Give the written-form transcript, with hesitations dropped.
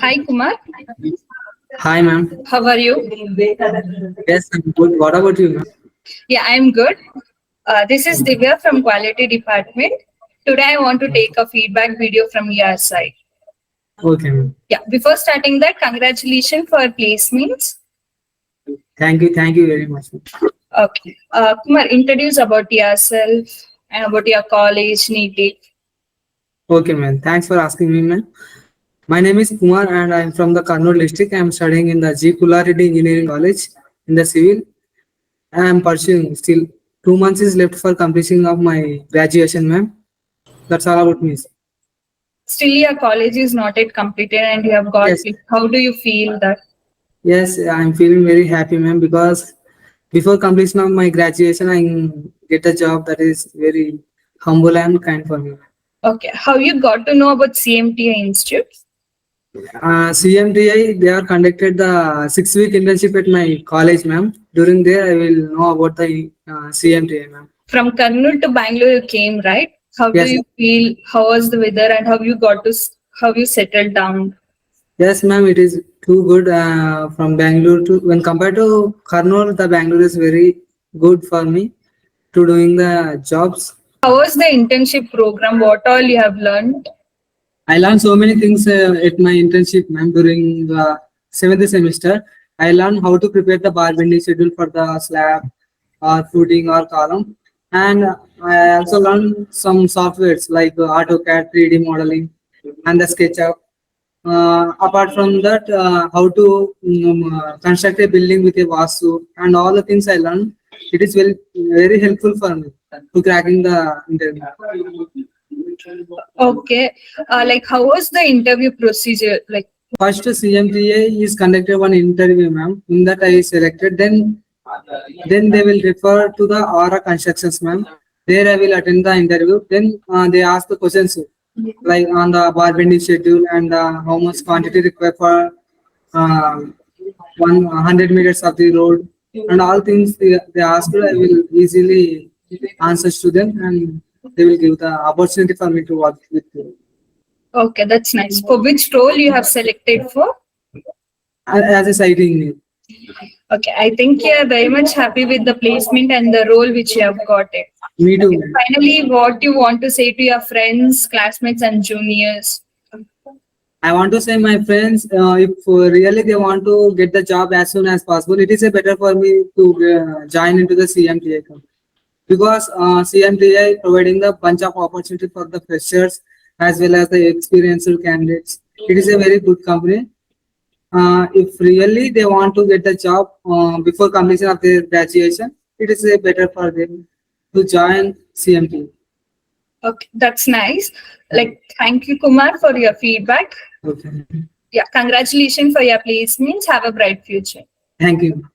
Hi Kumar, Hi, ma'am. how are you? Yes, I'm good. What about you, ma'am? Yeah, I'm good. This is Divya from Quality Department. Today I want to take a feedback video from your side. Okay, ma'am. Yeah, before starting that, congratulations for placements. Thank you very much, ma'am. Okay. Kumar, introduce about yourself and about your college, native. Okay, ma'am. Thanks for asking me, ma'am. My name is Kumar and I'm from the Karnataka district. I'm studying in the Pulla Reddy Engineering College in the civil. I'm pursuing still 2 months is left for completion of my graduation, ma'am. That's all about me. Still, your college is not yet completed and you have got Yes, it. How do you feel that? yes, I'm feeling very happy, ma'am, because before completion of my graduation, I get a job that is very humble and kind for me. Okay. How you got to know about CMTI Institute? CMTI, they are conducted the 6 week internship at my college, ma'am. During there, I will know about the CMTI, ma'am. From Karnataka to Bangalore, you came, right? How do Yes, you feel? How was the weather, and how you got to how you settled down? yes, ma'am. It is too good from Bangalore to when compared to Karnool, the Bangalore is very good for me to doing the jobs. How was the internship program? What all you have learned? I learned so many things at my internship, ma'am. During the seventh semester, I learned how to prepare the bar bending schedule for the slab or footing or column, and I also learned some softwares like AutoCAD, 3D modeling, and the SketchUp. Apart from that, how to construct a building with a vastu and all the things I learned. It is very helpful for me to cracking the interview. Okay, like how was the interview procedure? Like First, CMTA is conducted one interview, ma'am. In that I selected. Then they will refer to the Aura Constructions, ma'am. There I will attend the interview. Then they ask the questions like on the bar bending schedule and how much quantity required for uh, 100 meters of the road and all things they ask. I will easily answers to them and they will give the opportunity for me to work with them. okay, that's nice. For which role you have selected for? As a sighting. Okay, I think you are very much happy with the placement and the role which you have got it. Me too, Okay, ma'am. finally, what you want to say to your friends, classmates, and juniors? I want to say, my friends, if really they want to get the job as soon as possible, it is a better for me to join into the CMTI company because CMTI providing the bunch of opportunity for the freshers as well as the experienced candidates. It is a very good company. If really they want to get the job before completion of their graduation, it is a better for them to join CMTI. Okay, that's nice. Like, thank you, Kumar, for your feedback. Okay. Yeah, congratulations for your placements. Have a bright future. Thank you.